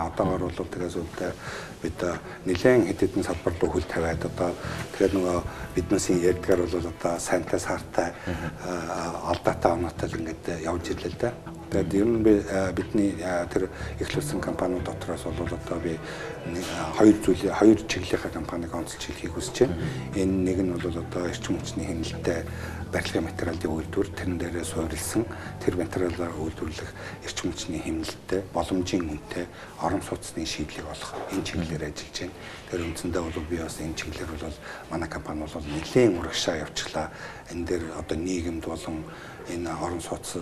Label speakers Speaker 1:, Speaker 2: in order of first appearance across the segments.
Speaker 1: Одоогоор бол тэгээс үүдээ бид нэлээд хэд хэдэн салбар руу хөл тавиад одоо тэгэхээр нөгөө биднээсийн ярьдгаар бол одоо сайнтай саартай алдаатай оноотой л ингээд явж ирлээ л да. Тэгээд ер нь бидний тэр эхлүүлсэн компаниуд дотроос бол одоо би хоёр чиглэлийн компаниг онцолж хэлхийг хүсэж байна. Энэ нэг нь бол одоо эрчим хүчний хяналттай барилгын материалын үйлдвэр, тэрэн дээрээ суурилсан тэр материалаар үйлдвэрлэх эрчим хүчний хяналттай боломжийн үнэтэй орон сууцны шийдлийг олох энэ чиглэлээр ажиллаж байна. Тэр үндсэндээ бол би бас энэ чиглэлээр бол манай компани бол нэлээд урагшаа явуулчлаа. Энэ дээр одоо нийгэмд болон энэ орон сууц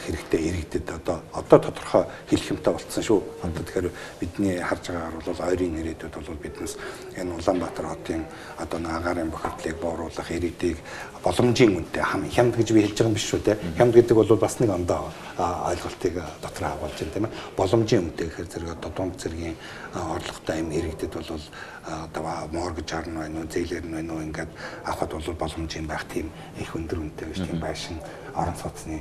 Speaker 1: хэрэгтэй иргэдэд одоо тодорхой хэлэх юмтай болцсон шүү. Одоо тэгэхээр бидний харж байгаагаар бол ойрын ирээдүйд бол биднес энэ Улаанбаатар хотын одоо агаарын бохирдлыг бууруулах ирээдүйг боломжийн үнэтэй хямд гэж би хэлж байгаа юм биш шүү дээ. Хямд гэдэг бол бас нэг ондоо ойлголтыг дотор агуулж байна тийм ээ. Боломжийн үнэтэй гэхээр зэрэг одоо дунд зэргийн орлоготой юм иргэдэд бол одоо моргэж арна байна уу, зээлэр нь байна уу ингээд авахд бол боломжийн байх тийм их өндөр үнэтэй биш тийм байшин орон сууцны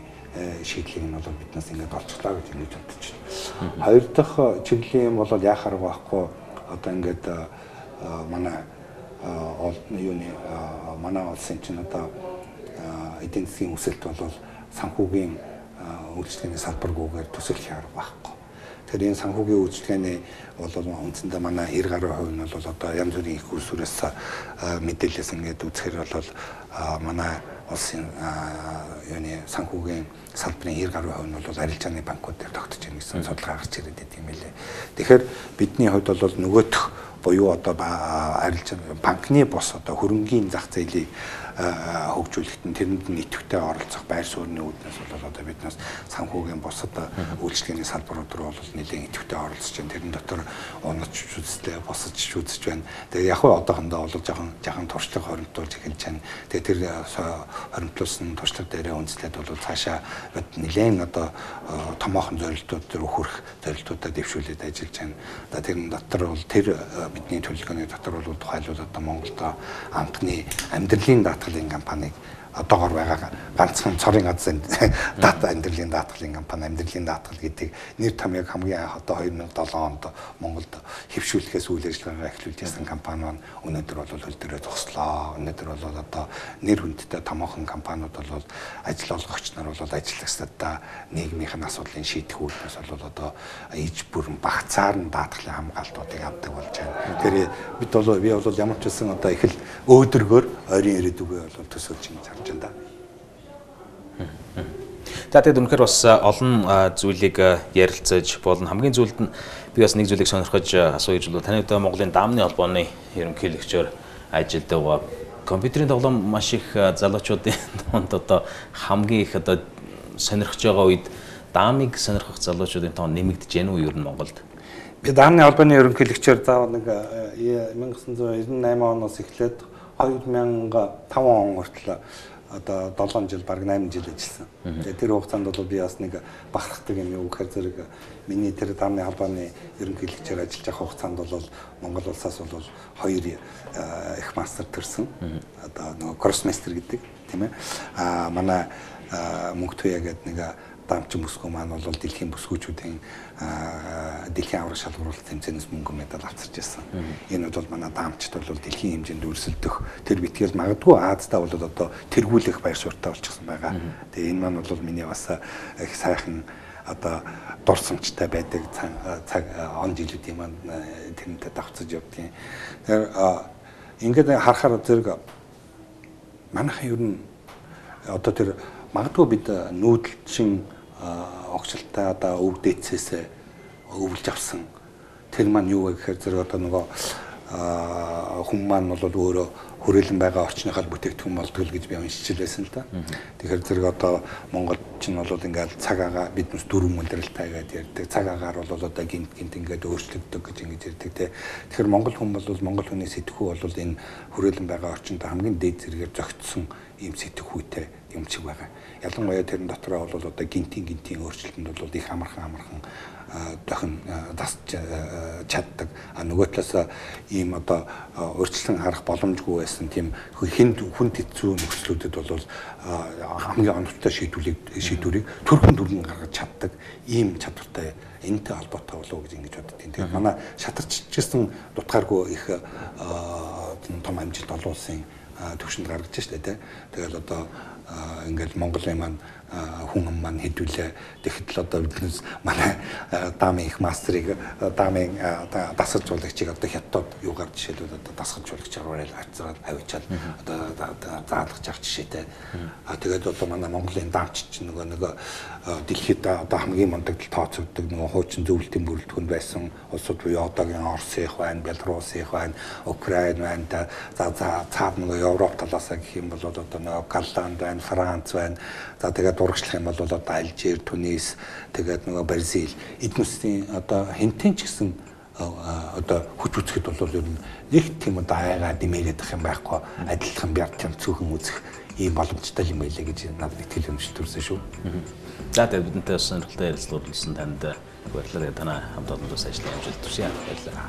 Speaker 1: шийдлийг нь бол биднээс ингээд олцглаа гэж ингэж бодож байна. Хоёр дахь чиглэлийн юм бол яхаар байхгүй одоо ингээд манай манай улсын чинь одоо эдийн засгийн өсөлт бол санхүүгийн үйлчлэгээний салбаргүйгээр төсөөлөх арга байхгүй. Тэгэхээр энэ санхүүгийн үйлчлэгээний бол үндсэндээ манай 90% нь бол одоо янз бүрийн их усүрээс мэдээлэлээс ингээд үзэхээр бол манай улсын санхүүгийн салбарын 90% нь бол арилжааны банкуд дээр тогтож байна гэсэн судалгаа гарч ирээд байт юм билээ. Тэгэхээр бидний хувьд бол нөгөөх буюу одоо арилжааны банкны бос одоо хөрөнгийн зах зээлийг хөгжүүлэхэд нь тэрэнд нь идэвхтэй оролцох байр суурьны үүднээс бол одоо биднээс санхүүгийн бусад үйлчлэгээний салбарууд руу бол нэлээд идэвхтэй оролцож байна. Тэрэн дотор унаж үзлээ, босож үзэж байна. Тэгээ яг хөө одоохондоо бол жоохон туршлага хоримтуулж эхэлж байна. Тэгээ тэр хоримтлуулсан туршлага дээрээ үндэслээд бол цаашаа нэлээд одоо томоохон зорилтууд руу хүрэх зорилтуудаа дэвшүүлээд ажиллаж байна. Тэрэн дотор бол тэр бидний төлөвлөгөөний дотор бол тухайлбал одоо Монголд анхны амьдралын даатгалын компаниг одоогор байгаа ганцхан цорын газрын дата амьдралын даатгалын компани амьдралын даатгал гэдэг нэр томьёог хамгийн анх одоо 2007 онд Монголд хэвшүүлэхээс үйл ажиллагаа эхлүүлж байсан компани маань өнөөдөр бол хөл дээрээ зогслоо. Өнөөдөр бол одоо нэр хүндтэй томоохон компаниуд бол ажил олгогч нар бол ажиллагчдаа нийгмийн асуудлын шийдэх үүднээс бол одоо иж бүрэн багцаар нь даатгалын хамгаалтуудыг авдаг болж байна. Тэгэхээр би бол ямар ч байсан одоо их л өөдрөгөр ойрын ирээдүгөө бол төсөөлж ингэж харж байна да.
Speaker 2: Тэгээд үнэхээр бас олон зүйлийг ярилцаж болно. Хамгийн зүйлд нь би бас нэг зүйлийг сонирхож асууя гэж байна. Таны одоо Монголын даамны холбооны ерөнхийлөгчөөр ажилладаг байгаа. Компьютерийн тоглоом маш их залуучуудын донд одоо хамгийн их одоо сонирхож байгаа үед даамыг сонирхох залуучуудын тоон нэмэгдэж байна уу ер нь Монголд?
Speaker 1: Би даамны холбооны ерөнхийлөгчөөр заавал нэг 1998 оноос эхлээд 2005 он хүртэл одоо 7 жил баг 8 жил ажилласан. Тэгээ тэр хугацаанд бол би бас нэг бахархдаг юм юу гэхээр зэрэг миний тэр даамны холбооны ерөнхийлөгчөөр ажиллаж байгаа хугацаанд бол Монгол улсаас бол 2 их мастер төрсөн. Одоо нөгөө гроссмейстер гэдэг тийм ээ. Манай Мөнх Туяа гэдэг нэг даамчин бүсгүй маань бол дэлхийн бүсгүйчүүдийн дэлхийн авраг шалгуулалт тэмцээнээс мөнгө медаль авчирч байсан. Энэ бол манай даамчид бол дэлхийн хэмжээнд өрсөлдөх тэр битгэл магадгүй Аазда бол одоо тэргүүлэх байр суурьтай болчихсон байгаа. Тэгээ энэ маань бол миний бас их сайхан одоо дурсамжтай байдаг цаг он жилүүдийн маань тэрнтэй давцаж явдгийн. Тэр ингээд харахаар зэрэг манайхан ер нь одоо тэр магадгүй бид нүүдэлчин огцолтой одоо өв дээдсээс өвлж авсан тэр маань юу вэ гэхээр зэрэг одоо нөгөө хүн маань бол өөрөө хүрээлэн байгаа орчныхаа бүтээгдэхүүн болдгол гэж би уншиж байсан л да. Тэгэхээр зэрэг одоо Монголд чинь бол ингээд цаг агаа биднес дөрвөн мөндрэлтэй гэдэг ярьдаг. Цаг агаар бол одоо гинт ингээд өөрчлөгддөг гэж ингэж ярьдаг те. Тэгэхээр монгол хүн бол монгол хүний сэтгхүү бол энэ хүрээлэн байгаа орчинд хамгийн дээд зэрэгээр зөгцсөн ийм сэтгхүүтэй юм шиг байгаа. Ялангуяа тэрэн дотроо бол одоо гинтийн өөрчлөлтөнд бол их амархан дохин дасч чаддаг. Нөгөө талаас ийм одоо өөрчлөлт харах боломжгүй байсан тийм хүнд хэцүү нөхцлүүдэд бол хамгийн оновчтой шийдвэрийг төрхөн гаргаж чаддаг ийм чадвартай энэтэй холбоотой болов уу гэж ингэж боддог. Тэгээд манай шатарч гэсэн дутгааргүй их том амжилт олон улсын төвшөнд гаргаж штэ тий. Тэгэл одоо ингээл Монголын маань хүн ам маань хэдүүлээ. Тэгэхэд л одоо биднээс манай дамын их мастрыг дамын дасгаж жуулагчийг одоо хятад юугаар жишээлбэл одоо дасгаж жуулагч аваад хацраад авчаад одоо заалгаж авах жишээтэй. Тэгээд одоо манай Монголын дамч чинь нөгөө дэлхийд одоо хамгийн мундагт тооцогддог нөгөө хуучин зөвлөлтийн бүрэлдэхүүн байсан улсууд буюу одоогийн Орос их байна, Беларусь их байна, Украин байна. За цаад нөгөө Европ талаас гэх юм бол одоо нөгөө Голланд байна, Франц байна. За тэгээд урагшлах юм бол одоо Алжир, Тунис, тэгээд нөгөө Бразил эднүсийн одоо хинтэн ч гэсэн одоо хүч үзэхэд бол ер нь нэг тийм одоо айгаа димээгээд ах юм байхгүй адилхан бярт юм цөөхөн үзэх ийм боломжтой юм байлаа гэж надад итгэл өнөмшөлт төрсөн шүү.
Speaker 2: За тэгээд бидэнтэй сонирхолтой ярилцлага болсон танд баярлалаа. Танай хамт олонноос ажлын амжилт хүсье. Баярлалаа.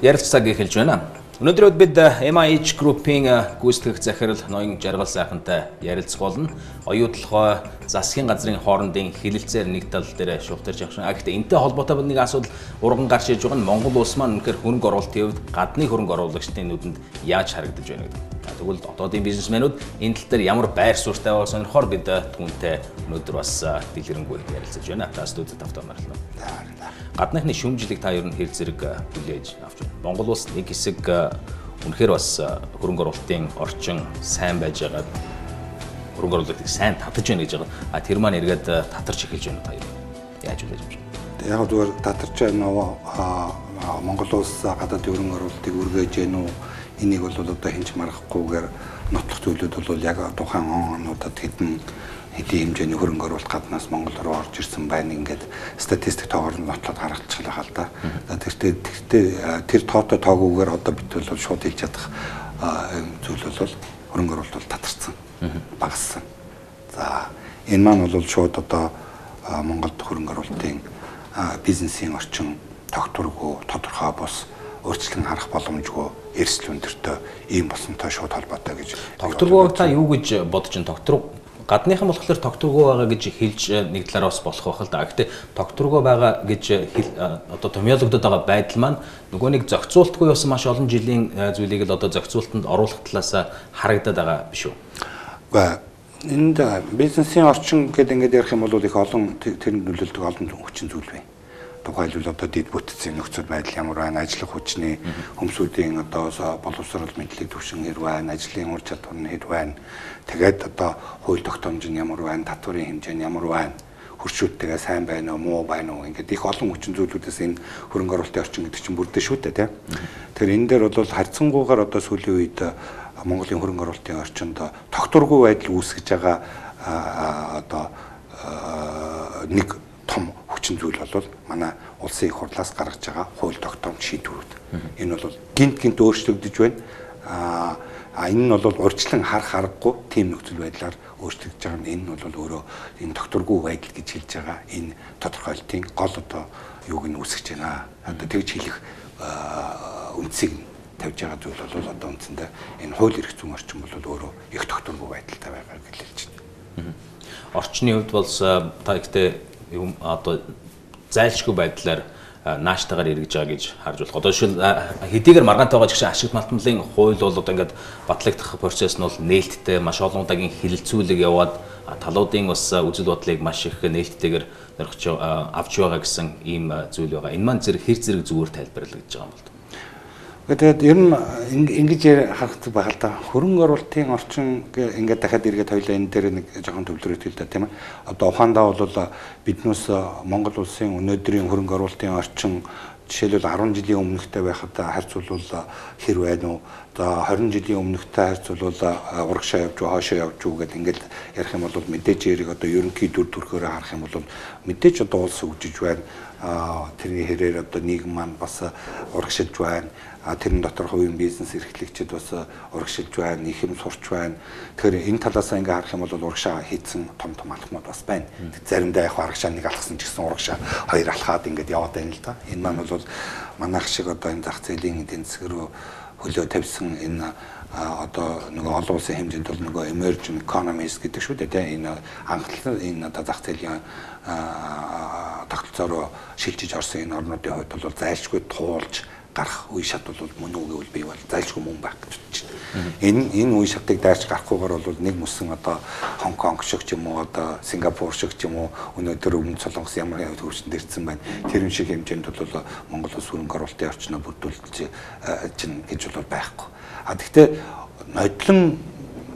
Speaker 2: Ярилцлага эхэлж байна. Өнөөдөр бид MIH Group-ийн гүйцэтгэх захирал Ноён Жаргал сайхантай ярилцах болно. Оюутлогоо засгийн газрын хоорондын хилэлцээр нэг тал дээр шувтарч явах шин. Гэхдээ энэтэй холбоотой нэг асуудал урган гарч иж байгаа нь Монгол улс маань үнэхээр хөрөнгө оруулалтын хувьд гадны хөрөнгө оруулагчдын нүдэнд яаж харагдаж байна гэдэг. Тэгвэл дотоодын бизнесмэнүүд энэ тал дээр ямар байр суурьтай байгааг сонирхоор бид түүнтэй өнөөдөр бас дэлгэрэнгүй ярилцаж байна. Та студид тавтаа марлаа. Гадныхны шүүмжлэлийг та ер нь хэр зэрэг хүлээж авч байна. Монгол улс нэг хэсэг үнэхээр бас хөрөнгө оруулалтын орчин сайн байж байгаад хөрөнгө оруулалтыг сайн татаж байна гэж байгаа. Тэр маань эргээд татарч эхэлж байна та ер нь. Яаж хүлээж авч байна?
Speaker 1: Яг зүгээр татарч байна уу? Монгол улс гадаад хөрөнгө оруулалтыг үргэж гэнэ үү? Энийг бол одоо хинч марахгүйгээр нотлох зүйлүүд бол яг тухайн онуудад хэдийн хэмжээний хөрөнгө оруулалт гаднаас Монгол руу орж ирсэн байна. Ингээд статистик тоогоор нотлоод гаргачихлаа л да. Тэгэхээр тэр тоотой тоогүйгээр одоо бид бол шууд хэлж чадах зүйл бол хөрөнгө оруулалт бол татарсан, багассан. За энэ маань бол шууд одоо Монголд хөрөнгө оруулалтын бизнесийн орчин тогтворгүй, тодорхой бус өөрчлөлт харах боломжгүй эрсдэл өндөртэй ийм болсонтой шууд холбоотой гэж.
Speaker 2: Тогтворгүй та юу гэж бодож байна? Гадныхан болохоор тогтворгүй байгаа гэж хэлж нэг талаараа бас болох байх л да. Гэхдээ тогтворгүй байгаа гэж одоо томьёологдоод байгаа байдал маань нөгөө нэг зохицуултгүй байсан маш олон жилийн зүйлийг л одоо зохицуултанд оруулах талаас харагдаад байгаа биш үү?
Speaker 1: Гэхдээ энд бизнесийн орчин гэдэг ингээд ярих юм бол их олон тэр нөлөөлдөг олон хүчин зүйл байна. Тухайлбал одоо дэд бүтцийн нөхцөл байдал ямар байна, ажиллах хүчний хөмсүүдийн одоо боловсрол мэдлэг түвшин хэр байна, ажлын ур чадвар нь хэр байна. Тэгээд одоо хууль тогтоомж нь ямар байна, татварын хэмжээ нь ямар байна, хөршүүдтэйгээ сайн байна уу, муу байна уу, ингээд их олон хүчин зүйлүүдээс энэ хөрөнгө оруулалтын орчин гэдэг чинь бүрдээ шүү дээ, тийм. Тэгэхээр энэ дээр бол харьцангуйгаар одоо сүүлийн үед Монголын хөрөнгө оруулалтын орчинд тогтворгүй байдал үүсгэж байгаа одоо нэг том хүчин зүйл бол манай улсын их хурлаас гаргаж байгаа хууль тогтоомж шийдвэрүүд. Энэ бол гинт өөрчлөгдөж байна. Энэ нь бол урьдчилан харах аргагүй тийм нөхцөл байдлаар өөрчлөгдөж байгаа нь энэ нь бол өөрөө энэ тогтворгүй байдал гэж хэлж байгаа. Энэ тодорхойлтын гол одоо юуг нь үүсгэж байна. Одоо тэгж хэлэх үндсийг тавьж байгаа зүйл бол одоо үндсэндээ энэ хууль эрх зүйн орчин бол өөрөө их тогтворгүй байдалтай байгаа гэж хэлж байна.
Speaker 2: Орчны хувьд бол та ихтэй одоо зайлшгүй байдлаар нааштайгаар эргэж байгаа гэж харж болох. Одоо жишээл хэдийгээр маргаантай байгаа ч гэсэн ашигт малтмлын хууль бол одоо ингээд батлагдах процесс нь бол нээлттэй маш олон удаагийн хилэлцүүлэг яваад талуудын бас үзэл бодлыг маш их нээлттэйгээр авч байгаа гэсэн ийм зүйл байгаа. Энэ маань хэр зэрэг зүгээр тайлбарлагдж байгаа юм бол.
Speaker 1: Тэгээд ер нь ингэж харагддаг байх л да. Хөрөнгө оруулалтын орчин ингээд дахиад эргээд хоёлаа энэ дээр нэг жоохон төвлөрөөд хэлдэг тийм ээ. Одоо ухаандаа бол биднээс Монгол улсын өнөөдрийн хөрөнгө оруулалтын орчин жишээлбэл 10 жилийн өмнөхтэй байхад харьцуулбал хэр байна уу? Одоо 20 жилийн өмнөхтэй харьцуулбал урагшаа явж уу, хоошоо явж уу гэдэг ингээд ярих юм бол мэдээж эрийг одоо ерөнхий дүр төрхөөрөө харах юм бол мэдээж одоо улс хөгжиж байна. Тэрний хэрээр одоо нийгэм маань бас урагшилж байна. Тэрэн дотор хувийн бизнес эрхлэгчид бас урагшилж байна, их юм сурч байна. Тэгэхээр энэ талаас ингээ харах юм бол урагшаа хийцэн том алхмууд бас байна. Заримдаа яг урагшаа нэг алхсан ч гэсэн урагшаа хоёр алхаад ингээд яваад байна л да. Энэ маань бол манайх шиг одоо энэ зах зээлийн эдийн засаг руу хөлөө тавьсан энэ одоо нөгөө олон улсын хэмжээнд бол нөгөө emerging economies гэдэг шүү дээ. Энэ анхлал энэ одоо зах зээлийн тогтолцоороо шилжиж орсон энэ орнуудын хувьд бол зайлшгүй туулж гарах үе шат бол мөн үү гэвэл би бол зайлшгүй мөн байх гэж бодож байна. Энэ үе шатыг дайрч гарахгүйгээр бол нэг мөсөн одоо Хонконг шиг ч юм уу одоо Сингапур шиг ч юм уу өнөөдөр Өмнөд Солонгос ямар хөгжинд ирсэн байна. Тэр шиг хэмжээнд бол Монгол улс хөрөнгө оруулалтын орчноо бүрдүүлж чинь гэж бол байхгүй. Гэхдээ нодлон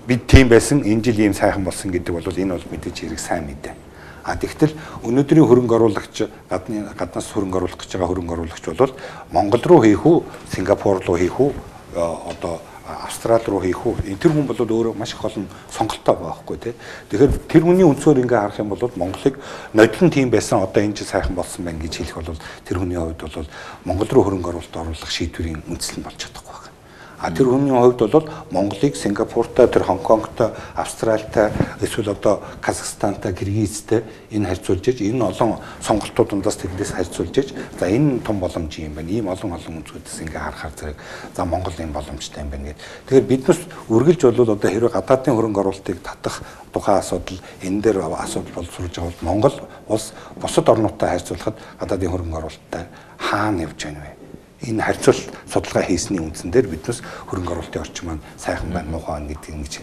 Speaker 1: бид тийм байсан энэ жил ийм сайхан болсон гэдэг бол энэ бол мэдээж хэрэг сайн мэдээ. Тэгтэл өнөөдрийн хөрөнгө оруулагч гаднаас хөрөнгө оруулах гэж байгаа хөрөнгө оруулагч бол Монгол руу хийх үү, Сингапур руу хийх үү, одоо Австрали руу хийх үү? Тэр хүн бол өөрөө маш их олон сонголттой байхгүй тий. Тэгэхээр тэр хүний үндсээр ингээ харах юм бол Монголыг нодлон тийм байсан одоо энэ жил сайхан болсон байна гэж хэлэх бол тэр хүний хувьд бол Монгол руу хөрөнгө оруулах шийдвэрийн үндэслэл болж чадахгүй байна. Тэр хүний хувьд бол Монголыг Сингапуртай, тэр Хонконгтой, Австралитай, эсвэл одоо Казахстантай, Киргизтэй энэ харьцуулж иж энэ олон сонголтуудаас тэглээс харьцуулж иж за энэ том боломж юм байна. Ийм олон үнцгүүдээс ингээ харахаар зэрэг за Монгол энэ боломжтой юм байна гэдэг. Тэгэхээр биднес үргэлж бол одоо хэрвээ гадаадын хөрөнгө оруулалтыг татах тухайн асуудал энэ дээр асуудал бол сурж байгаа бол Монгол улс бусад орнуудтай харьцуулахад гадаадын хөрөнгө оруулалттай хаана явж байна вэ? Энэ харьцуулт судалгаа хийсний үндсэн дээр биднес хөрөнгө оруулалтын орчин маань сайхан байна, муухай байна гэдэг ингэж.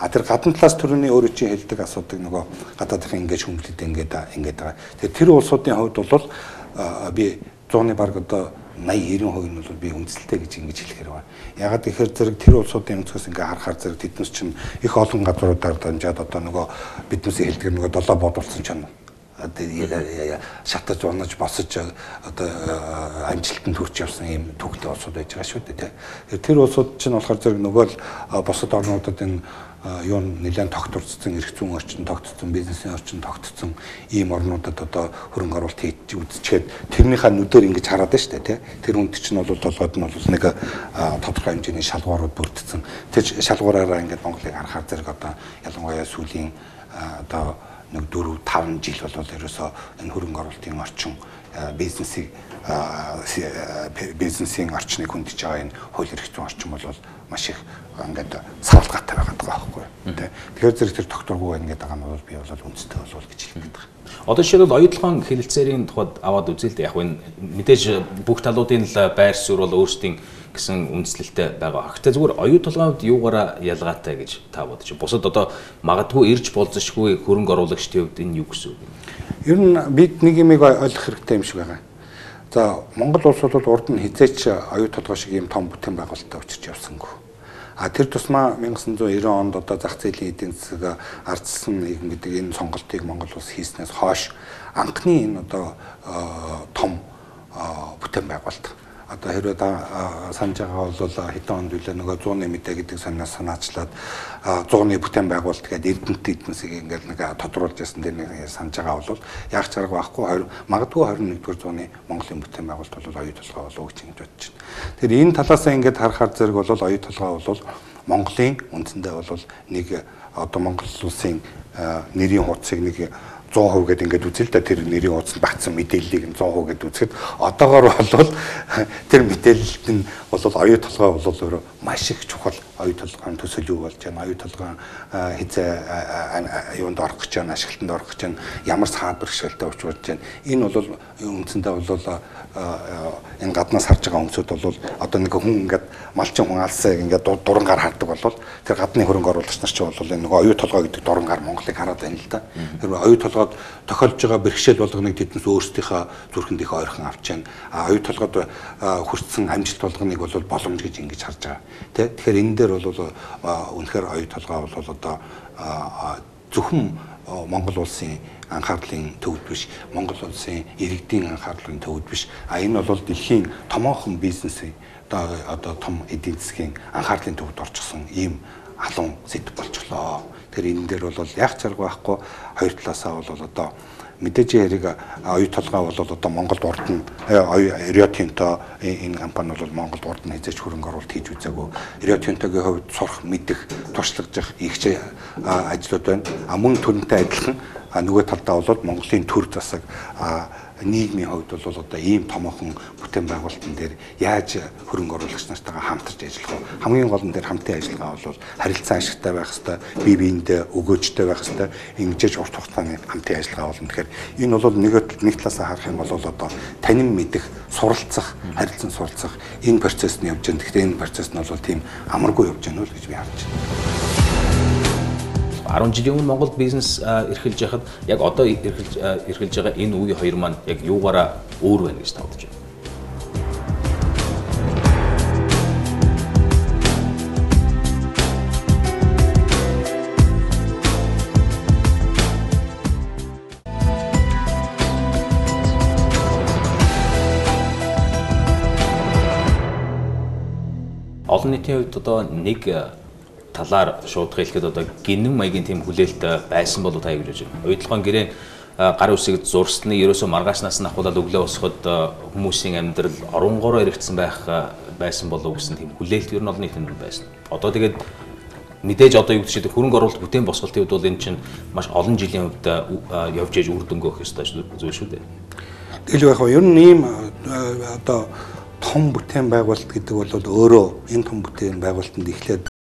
Speaker 1: Тэр гадна талаас төрөний өөрөө чи хэлдэг асуудаг нөгөө гадаадын ингэж хүмүлэд ингээд байгаа. Тэр улсуудын хувьд бол би 100-ны бараг одоо 80-90% нь бол би үндэслэлтэй гэж ингэж хэлэхээр байна. Ягаад гэхээр зэрэг тэр улсуудын өнцгөөс ингээ харахаар зэрэг тэднес чинь их олон газруудаар дамжаад одоо нөгөө биднээсээ хэлдэг нөгөө долоо бодулсан ч юм. Шатаж унаж босож одоо амжилтанд хүрч явсан ийм төвхтэй улсууд байж байгаа шүү дээ. Тэр улсууд чинь болохоор зэрэг нөгөө л бусад орнуудад энэ юу нэлээд тогтворцсон эрх зүйн орчин тогтцсон бизнесийн орчин тогтцсон ийм орнуудад одоо хөрөнгө оруулалт хийж үзчихэд тэрнийхээ нүдээр ингэж хараад байна шүү дээ. Тэр үнд чинь бол толгойд нь бол нэг тодорхой хэмжээний шалгуурууд бүрдсэн. Тэр шалгуураараа ингээд Монголыг харахаар зэрэг одоо ялангуяа сүүлийн одоо нэг 4-5 жил бол ерөөсөө энэ хөрөнгө оруулалтын орчин бизнесийн орчныг хөндөж байгаа энэ хууль эрх зүйн орчин бол маш их ингээд савлгаатай байгаа байхгүй юу. Тэгэхээр зэрэг тэр тогтворгүй байна гэдэг байгаа нь бол би бол үндэстэй болов гэж хэлэх гээд байна.
Speaker 2: Одоо жишээлбэл оюутлогын хэлэлцээрийн тухайд аваад үзээ л дээ. Яг энэ мэдээж бүх талуудын л байр суурь бол өөрсдийн гэсэн үндэслэлтэй байгаа. Гэхдээ зүгээр оюу толгойд юугаараа ялгаатай гэж та бодож байна. Бусад одоо магадгүй ирж болзошгүй хөрөнгө оруулагчдын хувьд энэ юу гэсэн үг юм?
Speaker 1: Ер нь бид нэг юмыг ойлгох хэрэгтэй юм шиг байгаа. За Монгол улс бол урд нь хизээч оюу толгой шиг ийм том бүтээн байгуулалттай учирч явсангүй. Тэр тусмаа 1990 онд одоо зах зээлийн эдийн засаг ардсан нийгэм гэдэг энэ сонголтыг Монгол улс хийснээс хойш анхны энэ одоо том бүтээн байгуулалт. Одоо хэрвээ санаж байгаа бол хэдэн онд үлээ нөгөө 100-ны мэдээ гэдэг санаачлаад 100-ны бүтээн байгуулалт гэдэг эднэсийг ингээд нэг тодруулж ясан дээр нэг санаж байгаа бол яг ч арга байхгүй магадгүй 21-р зууны Монголын бүтээн байгуулалт бол оюу толгой болов гэж ингэж бодож байна. Тэгэхээр энэ талаасаа ингээд харахаар зэрэг бол оюу толгой бол Монголын үндсэндээ бол нэг одоо Монгол улсын нэрийн хуудсыг нэг 100% гэдэг ингээд үзэл да тэр нэрийн хуудсанд багтсан мэдээллийг 100% гэдэг үзэхэд одоогоор бол тэр мэдээлэлт нь бол оюу толгой бол өөрөө маш их чухал оюу толгойн төсөл юу болж байна, оюу толгойн хязээ юунд орох гэж байна, ашиглалтанд орох гэж байна, ямар саад бэрхшээлтэй учруулж байна. Энэ бол үндсэндээ бол энэ гаднаас харж байгаа өмсөд бол одоо нэг хүн ингээд малчин хүн алсаа ингээд дурангаар хардаг бол тэр гадны хөрөнгө оруулагч нар ч бол энэ нэг оюу толгой гэдэг дурангаар Монголыг хараад байна л да. Тэр оюу толгой толгойд тохиолж байгаа бэрхшээл болгоныг тэднээс өөрсдийнхөө зүрхэнд их ойрхон авч байна. Оюу толгойд хүртсэн амжилт болгоныг бол боломж гэж ингэж харж байгаа. Тэгэхээр энэ дээр бол үнэхээр оюу толгой бол одоо зөвхөн Монгол улсын анхаарлын төвд биш, Монгол улсын иргэдийн анхаарлын төвд биш. Энэ бол дэлхийн томоохон бизнесийн одоо том эдийн засгийн анхаарлын төвд орчихсон ийм халуун сэдв болчихлоо. Тэр энэ дээр бол яг зарга байхгүй хоёр талаасаа бол одоо мэдээж хэрэг оюу толгой бол одоо Монголд урд нь Rio Tinto энэ компани бол Монголд урд нь хэзээ ч хөрөнгө оруулалт хийж үзээгүй. Rio Tinto-гийн хувьд сурах, мэдэх, туршлагажих ихч ажлууд байна. Мөн түүнтэй адилхан нөгөө талдаа бол Монголын төр засаг нийгмийн хувьд бол одоо ийм томоохон бүтээн байгуулалтын дээр яаж хөрөнгө оруулагч нартайгаа хамтарч ажиллах вэ? Хамгийн гол нь дээр хамтын ажиллагаа бол харилцан ашигтай байх хэрэгтэй, бие биендээ өгөөжтэй байх хэрэгтэй, ингэж урт хугацааны хамтын ажиллагаа болно. Тэгэхээр энэ бол нэг талаасаа харах юм бол одоо танин мэдэх, суралцах, харилцан суралцах энэ процесс нь явж байна. Тэгэхээр энэ процесс нь бол тийм амаргүй явж байна л гэж би харж байна.
Speaker 2: 10 жилийн өмнө Монголд бизнес эрхэлж яхад яг одоо эрхэлж байгаа энэ үе хоёр маань яг юугаараа өөр байна гэж тавьж байна. Олон нийтийн хувьд одоо нэг талаар шууд хэлэхэд одоо гинэн маягийн тийм хүлээлт байсан болов таа гэж байна. Уйдлагын гэрээ гар үсэг зурсныг ерөөсөө маргаашнаас нь ахуулаад өглөө босоход хүмүүсийн амьдрал оронгороо эргэцсэн байсан болов гэсэн тийм хүлээлт ер нь олон нийтэнд байсан. Одоо тэгээд мэдээж одоо юу гэж хөрөнгө оруулалт бүтээн босголтын хувьд бол энэ чинь маш олон жилийн хувьд явж ээж үр дүнгээ өгөх ёстой зүйл шүү дээ.
Speaker 1: Тэгэл яг ер нь ийм одоо том бүтээн байгуулалт гэдэг бол өөрөө энэ том бүтээн байгуулалтанд эхлээд